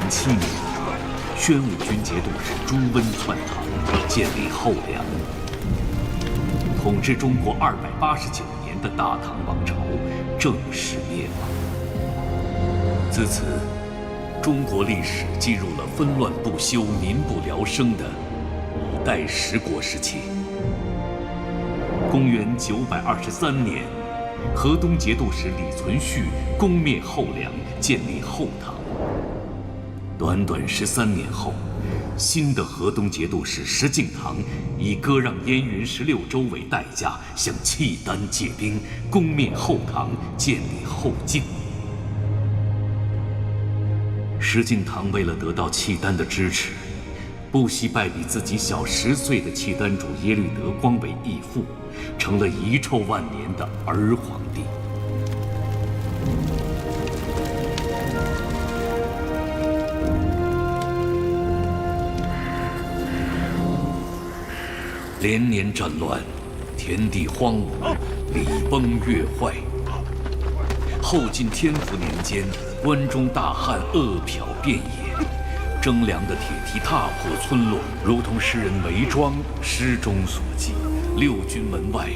7年，宣武军节度使朱温篡唐，建立后梁，统治中国289年的大唐王朝正式灭亡。自此，中国历史进入了纷乱不休、民不聊生的5代10国时期。公元923年，河东节度使李存勖攻灭后梁，建立后唐。短短13年后，新的河东节度使石敬瑭以割让燕云16州为代价，向契丹借兵，攻灭后唐，建立后晋。石敬瑭为了得到契丹的支持，不惜拜比自己小10岁的契丹主耶律德光为义父，成了遗臭万年的儿皇帝。连年战乱，田地荒芜，礼崩乐坏。后晋天福年间，关中大旱，饿殍遍野，征粮的铁蹄踏破村落，如同诗人韦庄诗中所记：“六军门外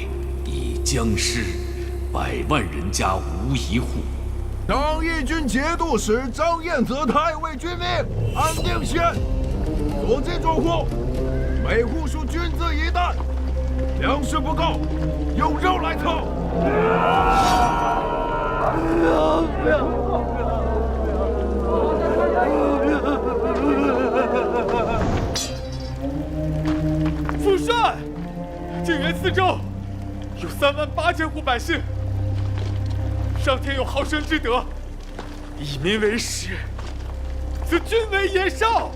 已将失，100万人家无一户。”张义军节度使张彦泽太尉军令安定县，所进诸户，每户数均资1担，粮食不够，用肉来凑。不要！副帅，靖远4州有38000户百姓，上天有好生之德，以民为食，此君为野兽。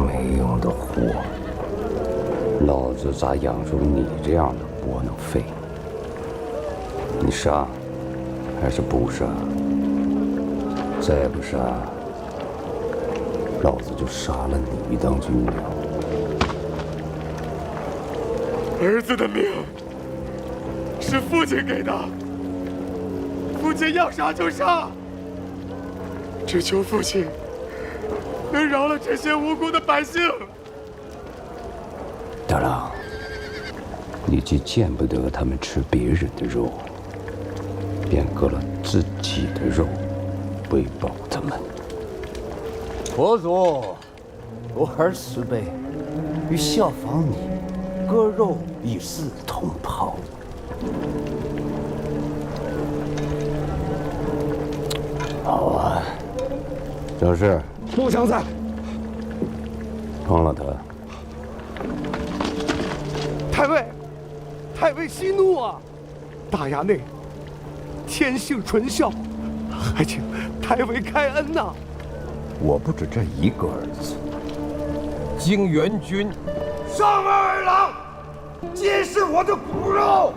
没用的货，老子咋养出你这样的窝囊废？你杀还是不杀？再不杀，老子就杀了你当军粮。儿子的命是父亲给的，父亲要杀就杀，只求父亲能饶了这些无辜的百姓。大郎，你既见不得他们吃别人的肉，便割了自己的肉，喂饱他们。佛祖，我儿慈悲，与效仿你，割肉以示同袍。好啊，正是。不想在。放了他。太尉息怒啊！大衙内天性纯孝，还请太尉开恩呐！我不止这一个儿子。经元军上二郎，皆是我的骨肉。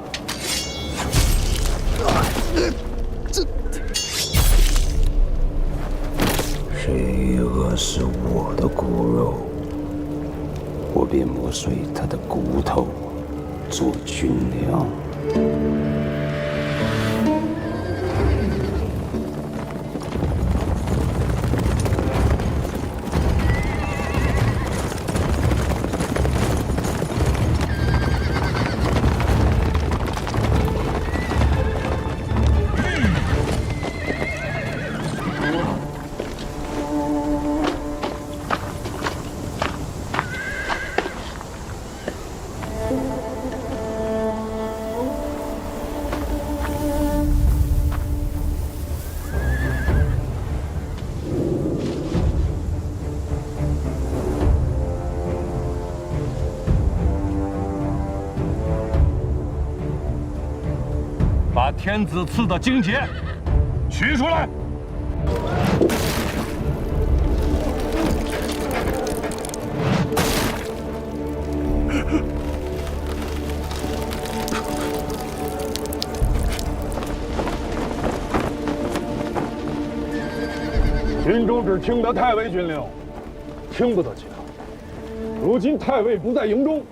谁饿死我的骨肉，我便磨碎他的骨头，做军粮。把天子赐的荆节取出来。军中只听得太尉军令，听不得其他。如今太尉不在营中，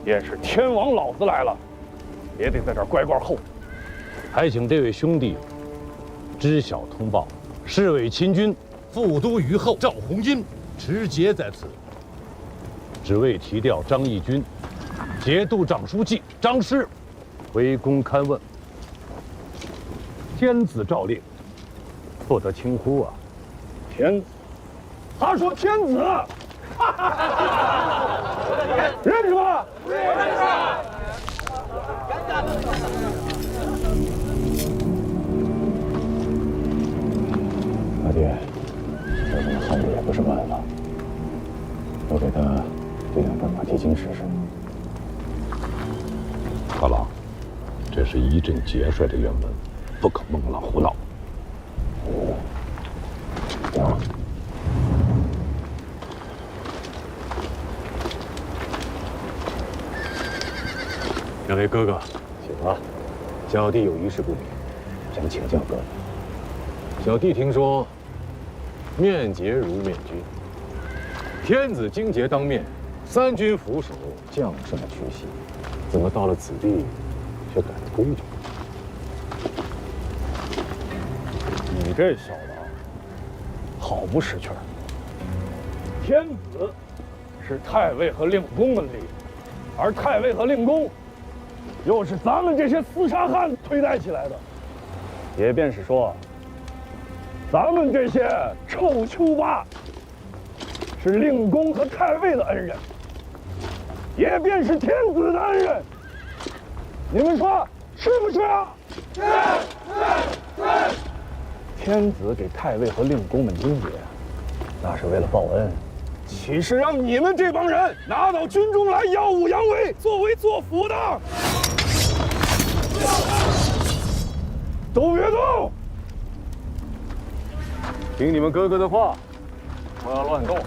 便是天王老子来了，也得在这儿乖乖候着。还请这位兄弟知晓通报，侍卫亲军副都虞候赵弘殷持节在此，只为提调张义军、节度长书记张氏回宫勘问。天子诏令，不得轻忽啊！天子，他说天子，认识吧？认识。阿爹，这么汉子也不是办法，我给他对两本马蹄经试试。大郎，这是一阵节帅的原文，不可孟浪胡闹。行。两位哥哥，请啊！小弟有一事不明，想请教哥哥。小弟听说，面节如面君，天子经节当面，三军俯首，将胜屈膝，怎么到了此地，却改了规矩？你这小子，好不识趣儿！天子是太尉和令公们立的，而太尉和令公，又是咱们这些厮杀汉推戴起来的。也便是说，咱们这些臭丘巴是令公和太尉的恩人，也便是天子的恩人。你们说是不是啊？是。天子给太尉和令公们经节，那是为了报恩，岂是让你们这帮人拿到军中来耀武扬威、作威作福的？都别动！听你们哥哥的话，不要乱动。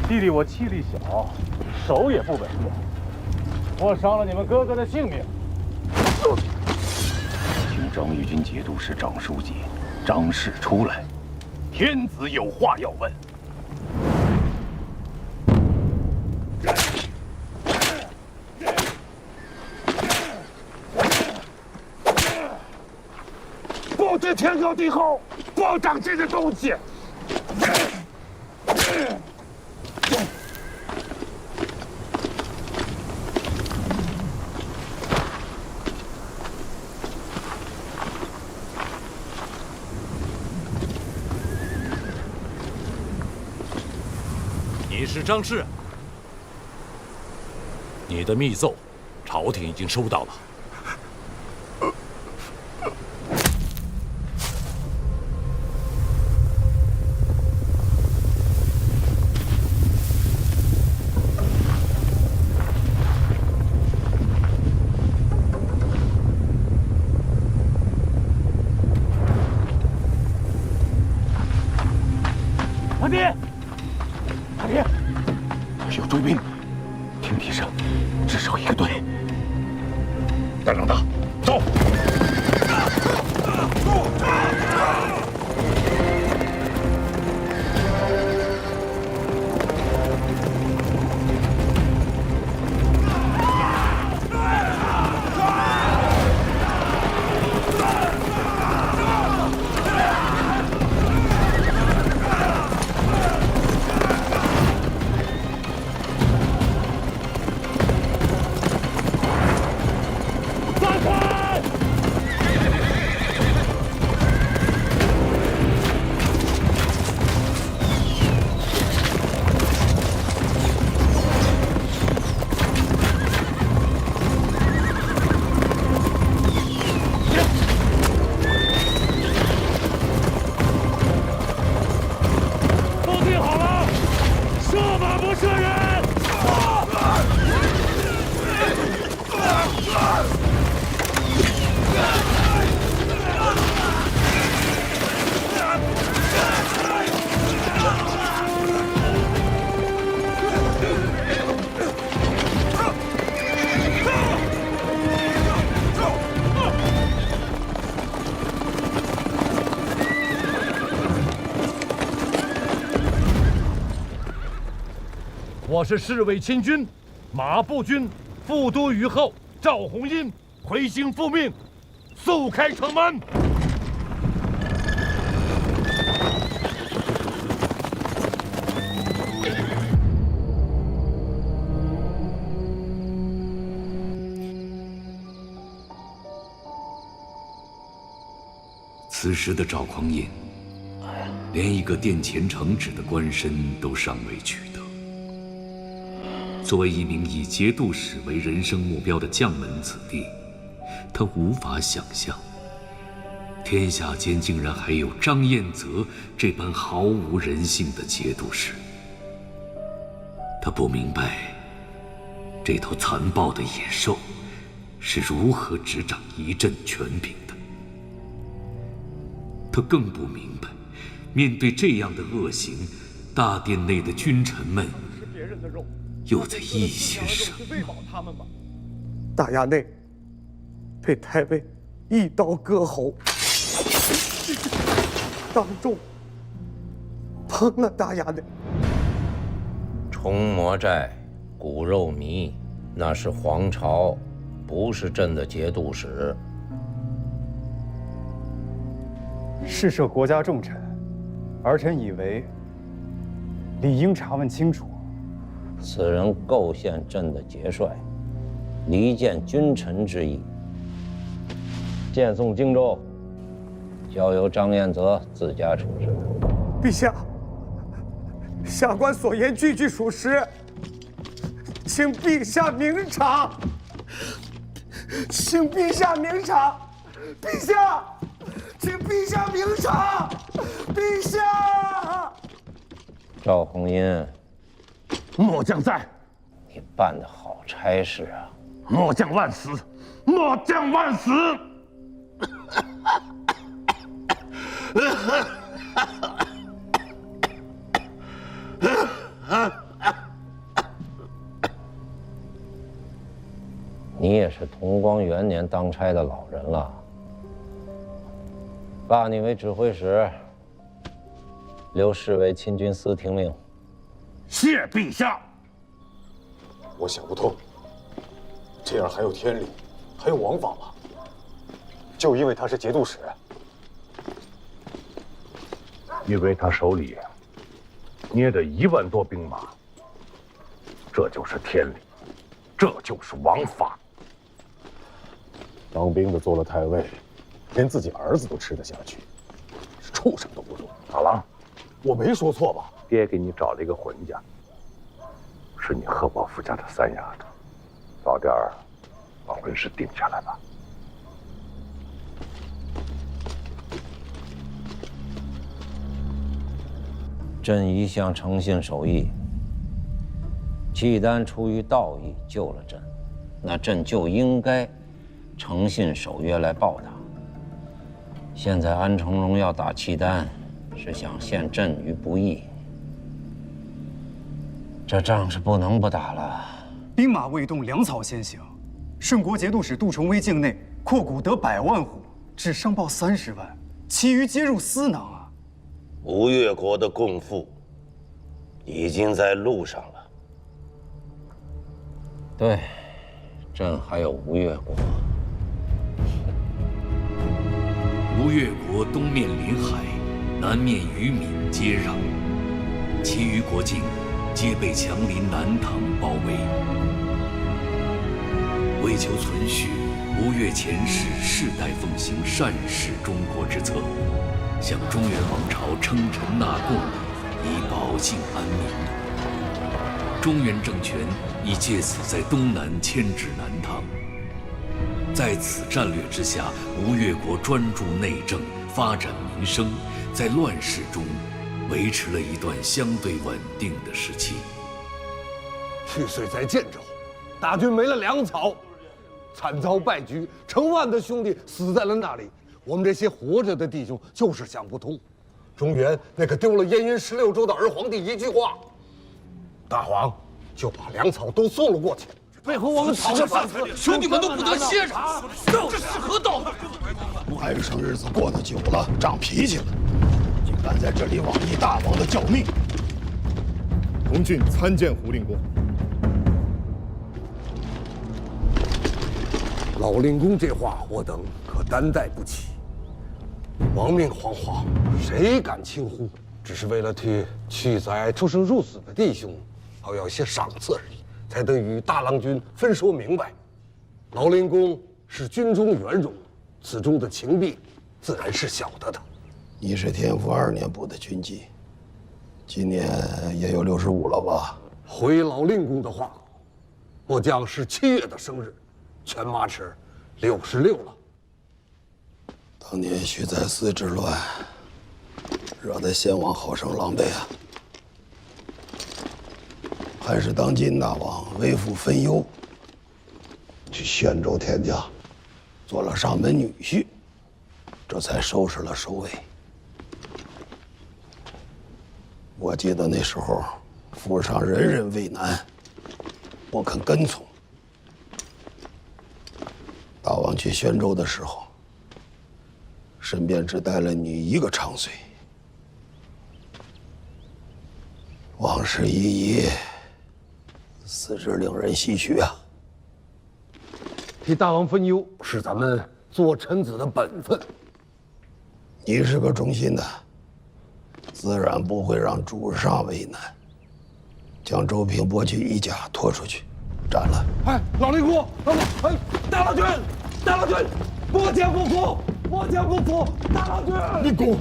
弟弟我气力小，手也不稳重，我伤了你们哥哥的性命。请张义军节度使张书记张氏出来，天子有话要问。不知天高地厚，不长这个东西。你是张氏，你的密奏，朝廷已经收到了。阿爹，阿爹，有追兵，听题声，至少一个队。带上他，走。我是侍卫亲军马步军副都虞候赵弘殷，回京复命，速开城门。此时的赵匡胤，连一个殿前承旨的官身都尚未取得。作为一名以节度使为人生目标的将门子弟，他无法想象，天下间竟然还有张彦泽这般毫无人性的节度使。他不明白，这头残暴的野兽是如何执掌一镇权柄的。他更不明白，面对这样的恶行，大殿内的君臣们又在议些什么？大衙内被太尉一刀割喉，当众烹了大衙内。虫魔寨、骨肉糜，那是皇朝，不是朕的节度使。事涉国家重臣，儿臣以为理应查问清楚。此人构陷朕的节帅，离间君臣之意。荐送荆州，交由张彦泽自家处置。陛下，下官所言句句属实，请陛下明察。请陛下明察，陛下，请陛下明察，陛下。赵匡胤，末将在，你办得好差事啊！末将万死，末将万死。你也是同光元年当差的老人了，罢你为指挥使，留侍卫亲军司听命。谢陛下。我想不通，这样还有天理，还有王法吗？就因为他是节度使，因为他手里捏着1万多兵马，这就是天理，这就是王法。当兵的做了太尉，连自己儿子都吃得下去，是畜生都不如。大郎，我没说错吧？爹给你找了一个浑家，是你贺宝福家的三丫头，早点把婚事定下来吧。朕一向诚信守义，契丹出于道义救了朕，那朕就应该诚信守约来报答。现在安重荣要打契丹，是想陷朕于不义，这仗是不能不打了。兵马未动，粮草先行。顺国节度使杜重威境内扩谷得100万户，只商报30万，其余皆入私囊啊！吴越国的共赋已经在路上了。对，朕还有吴越国。吴越国东面临海，南面与闽接壤，其余国境皆被强邻南唐包围。为求存续，吴越前世世代奉行善治中国之策，向中原王朝称臣纳贡，以保境安民。中原政权已借此在东南牵制南唐。在此战略之下，吴越国专注内政，发展民生，在乱世中维持了一段相对稳定的时期。去岁在建州，大军没了粮草，惨遭败局，成万的兄弟死在了那里。我们这些活着的弟兄就是想不通，中原那个丢了燕云16州的儿皇帝一句话，大王就把粮草都送了过去。为何我们讨个饭吃，兄弟们都不得歇着？这是何道？外甥日子过得久了，长脾气了，竟敢在这里妄议大王的教命。同郡参见胡令公。老令公这话，我等可担待不起。亡命惶惶，谁敢轻忽？只是为了替去载出生入死的弟兄，讨要一些赏赐而已，才得与大郎君分说明白。老令公是军中元荣，此中的情弊，自然是晓得的。你是天福2年部的军纪，今年也有65了吧？回老令公的话，末将是7月的生日，全马齿66了。当年徐载寺之乱，惹得先王好生狼狈啊！还是当今大王为父分忧，去宣州田家，做了上门女婿，这才收拾了首尾。我记得那时候，府上人人为难，不肯跟从。大王去宣州的时候，身边只带了你一个长随。往事一一，死之令人唏嘘啊！替大王分忧是咱们做臣子的本分。你是个忠心的，自然不会让主上为难。将周平剥去衣甲拖出去，斩了。哎，老令公，哎，大老君，大老君，末将不服，末将不服，大老君。令公。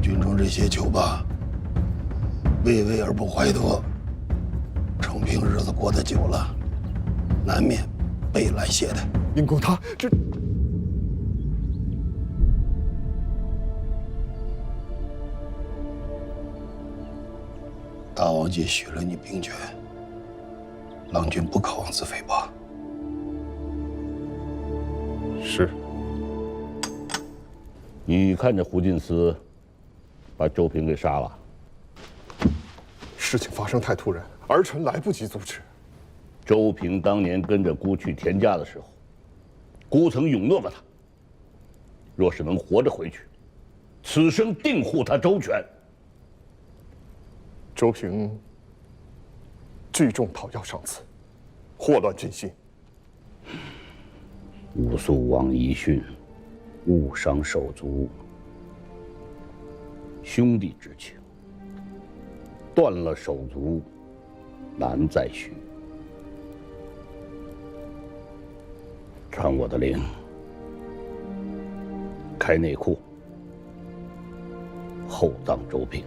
军中这些酒吧，畏威而不怀德，承平日子过得久了，难免被拦懈怠。令公他这。大王既许了你兵权，郎君不可妄自菲薄。是。你看着胡进思把周平给杀了。事情发生太突然，儿臣来不及阻止。周平当年跟着姑去田家的时候，姑曾允诺过他，若是能活着回去，此生定护他周全。周平聚众讨要赏赐，祸乱军心。吾素王遗训，勿伤手足。兄弟之情，断了手足，难再续。传我的令，开内库，厚葬周平，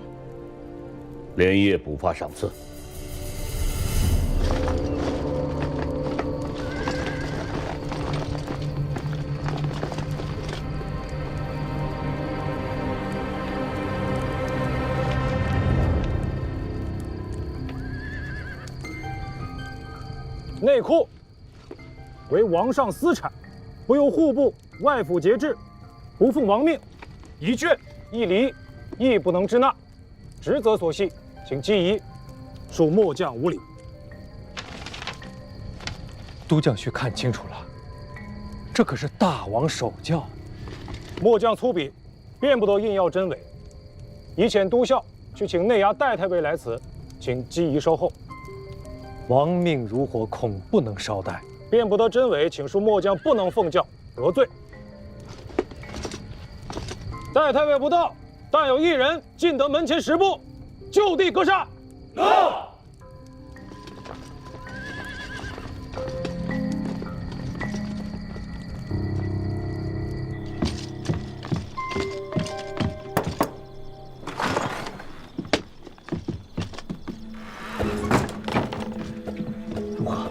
连夜补发赏赐。内库为王上私产，不由户部、外府节制，不奉王命，一卷一厘，亦不能支纳。职责所系，请记移，恕末将无礼。都将须看清楚了，这可是大王手教。末将粗鄙，便不得硬要真伪。已遣都校去请内衙戴太尉来此，请记移稍后。王命如火，恐不能稍待。便不得真伪，请恕末将不能奉教，得罪。戴太尉不到，但有1人进得门前10步，就地格杀。到。如何？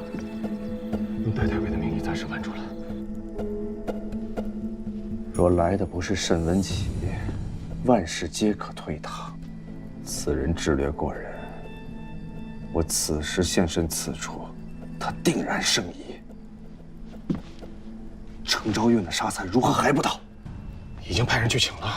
用戴太尉的名义暂时瞒住了。若来的不是沈文启，万事皆可推他。此人智略过人，我此时现身此处，他定然生疑。程昭院的杀才如何还不到？已经派人去请了。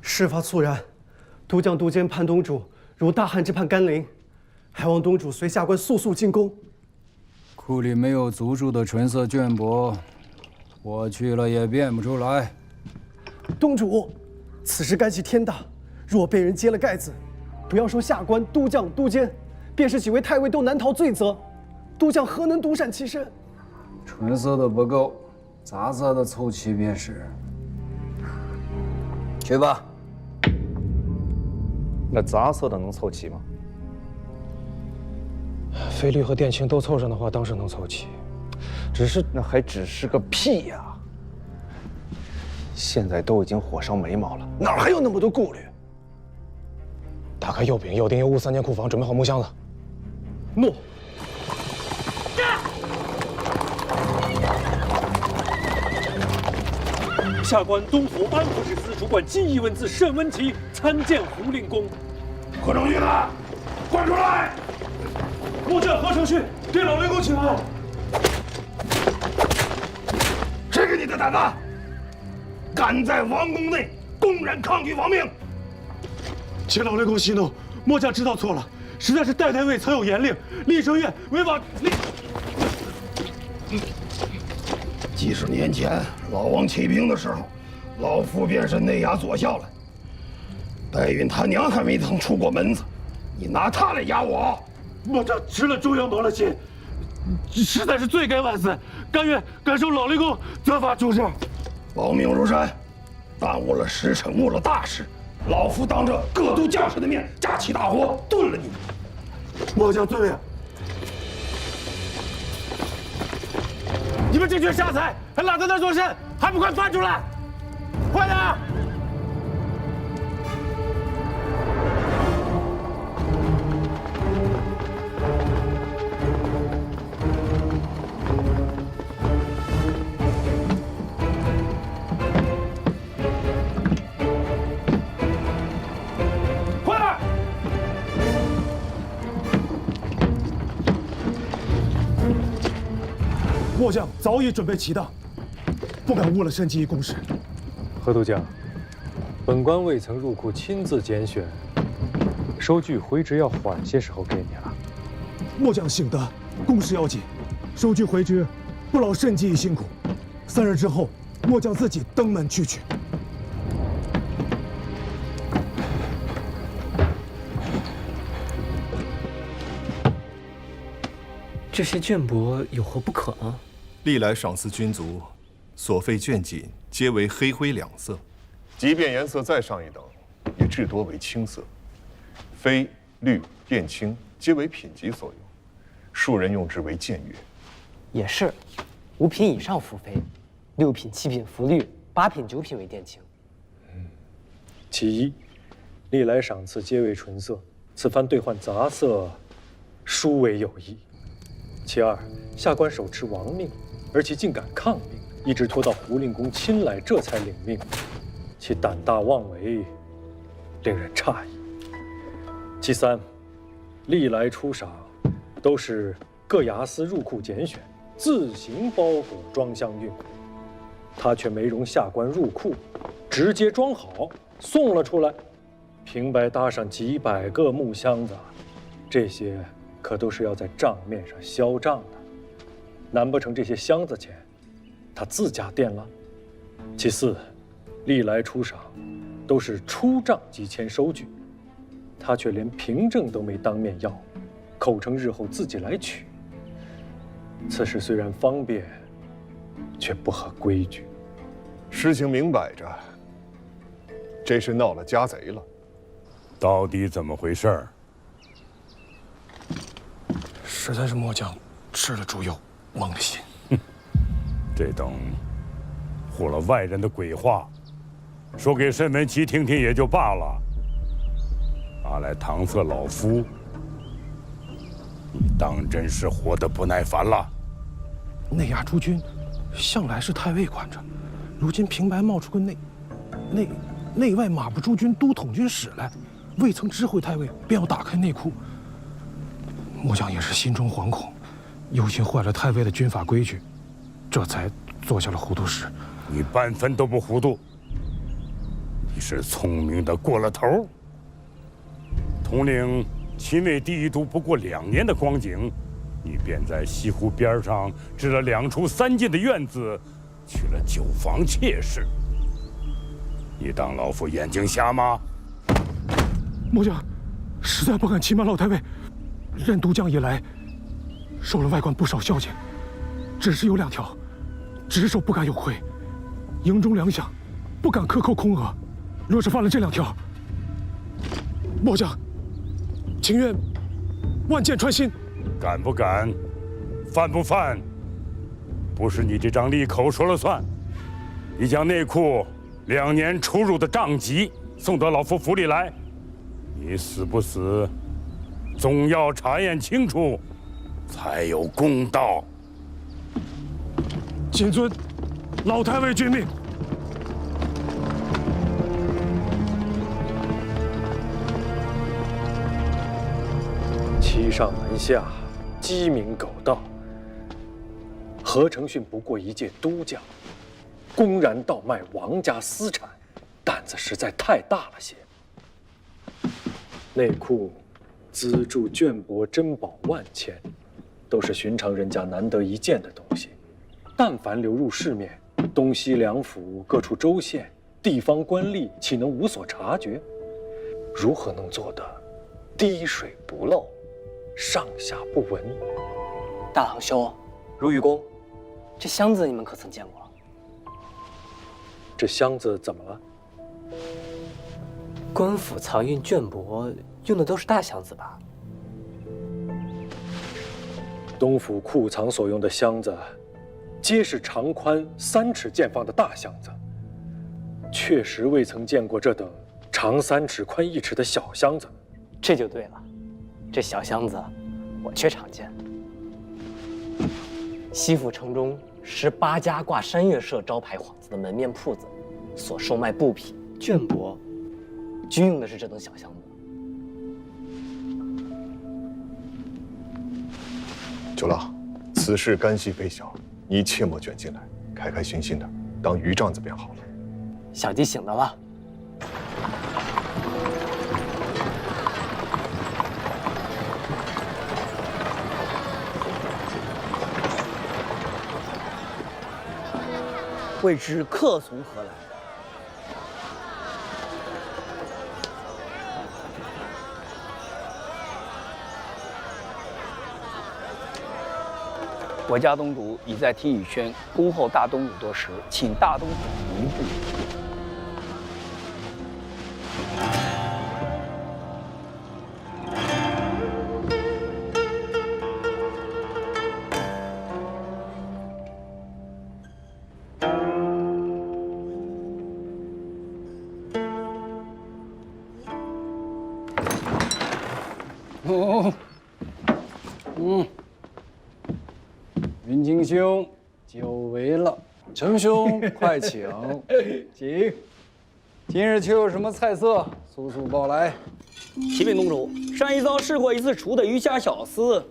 事发猝然，都将都监潘东主如大旱之盼甘霖，还望东主随下官速速进宫。库里没有足数的纯色绢帛，过去了也变不出来。东主，此事干系天大，若被人揭了盖子，不要说下官、都将、都监，便是几位太尉都难逃罪责。都将何能独善其身？纯色的不够，杂色的凑齐便是。去吧。那杂色的能凑齐吗？菲律和殿青都凑上的话，当时能凑齐。只是那还只是个屁呀！现在都已经火烧眉毛了，哪还有那么多顾虑？打开药饼、药丁、药物3间库房，准备好木箱子。诺。下官东府安抚使司主管金义文字沈文琪参见胡令公。何成勋呢？快出来！末将何成勋对老令公请安。谁给你的胆子？敢在王宫内公然抗拒王命？请老令公息怒，末将知道错了，实在是戴太尉曾有严令，厉声院违法。几十年前老王起兵的时候，老夫便是内衙左校了。白云他娘还没曾出过门子，你拿他来压我？末将吃了中央谋了心，实在是罪该万死，甘愿感受老令公责罚诸事。亡命如山，耽误了时辰，误了大事。老夫当着各都将士的面，架起大火炖了你。末将罪了。你们这群瞎才，还懒在那做甚？还不快翻出来！快点！末将早已准备齐当，不敢误了申记一公事。何都将，本官未曾入库亲自拣选，收据回执要缓些时候给你了。末将醒得，公事要紧，收据回执，不劳申记一辛苦。3日之后，末将自己登门去取。这些绢帛有何不可呢？历来赏赐军卒，所费绢锦皆为黑灰两色，即便颜色再上一等，也至多为青色。绯、绿、靛青皆为品级所用，庶人用之为僭越。也是，5品以上服绯，6品、7品服绿，8品、9品为靛青。其一，历来赏赐皆为纯色，此番兑换杂色，殊为有异。其二，下官手持王命，而其竟敢抗命，一直拖到胡令公亲来，这才领命，其胆大妄为，令人诧异。其三，历来出赏都是各衙司入库拣选，自行包裹装箱运，他却没容下官入库，直接装好送了出来，平白搭上几百个木箱子，这些可都是要在账面上销账的，难不成这些箱子钱他自家垫了？其四，历来出赏都是出账即签收据，他却连凭证都没当面要，口称日后自己来取。此事虽然方便，却不合规矩。事情明摆着，这是闹了家贼了。到底怎么回事？实在是末将吃了猪油，蒙了心。这等唬了外人的鬼话，说给沈文琪听听也就罢了，拿来搪塞老夫，你当真是活得不耐烦了？内衙诸军向来是太尉管着，如今平白冒出个内外马步诸军都统军使来，未曾知会太尉，便要打开内库。末将也是心中惶恐，忧心坏了太尉的军法规矩，这才做下了糊涂事。你半分都不糊涂，你是聪明的过了头。统领亲卫第一都不过2年的光景，你便在西湖边上置了2处3进的院子，去了酒房妾室。你当老夫眼睛瞎吗？末将实在不敢欺瞒老太尉，任都将以来，受了外官不少消遣，只是有2条，只手不敢有亏，营中粮饷不敢克扣空额。若是犯了这2条，末将情愿万箭穿心。敢不敢？犯不犯？不是你这张利口说了算。你将内库2年出入的账籍送到老夫府里来，你死不死，总要查验清楚，才有公道。谨遵老太尉君命。欺上瞒下，鸡鸣狗盗。何承训不过一介都将，公然倒卖王家私产，胆子实在太大了些。内库资助绢帛珍宝万千，都是寻常人家难得一见的东西，但凡流入市面，东西两府各处州县地方官吏岂能无所察觉？如何能做得滴水不漏，上下不闻？大郎兄，如玉公，这箱子你们可曾见过？这箱子怎么了？官府藏运绢帛用的都是大箱子吧？东府库藏所用的箱子，皆是长宽3尺见方的大箱子，确实未曾见过这等长3尺、宽1尺的小箱子。这就对了，这小箱子我却常见。西府城中18家挂山月社招牌幌子的门面铺子，所售卖布匹、绢帛，均用的是这等小箱子。九老，此事干系非小，你切莫卷进来，开开心心的当鱼帐子便好了。小弟醒得了。未知客从何来？我家东主已在听雨轩恭候大东主多时，请大东主移步。云清兄，久违了。程兄，快请，请。今日却有什么菜色？速速报来。启禀东主，上一遭试过一次厨的鱼虾小丝，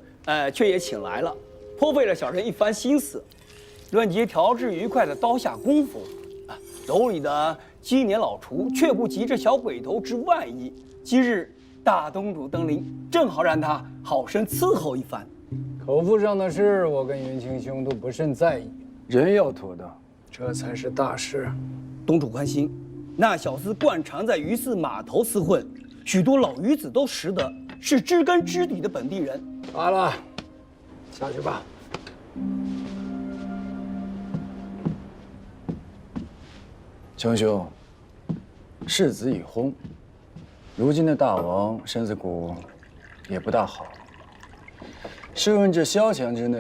却也请来了，颇费了小人一番心思。论及调制愉快的刀下功夫，楼里的鸡年老厨却不及这小鬼头之万一。今日大东主登临，正好让他好生伺候一番。口腹上的事，我跟云清兄都不甚在意，人要妥当，这才是大事。东主宽心，那小厮惯常在鱼肆码头厮混，许多老鱼子都识得，是知根知底的本地人。罢了，下去吧。程兄，世子已薨，如今的大王身子骨也不大好。试问这萧墙之内，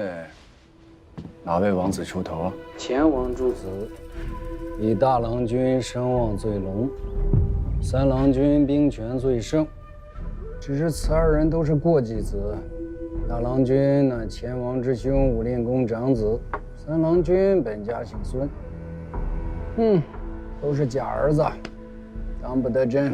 哪位王子出头啊？前王诸子，以大郎君声望最隆，三郎君兵权最盛。只是此2人都是过继子，大郎君乃前王之兄武炼公长子，三郎君本家姓孙。都是假儿子，当不得真。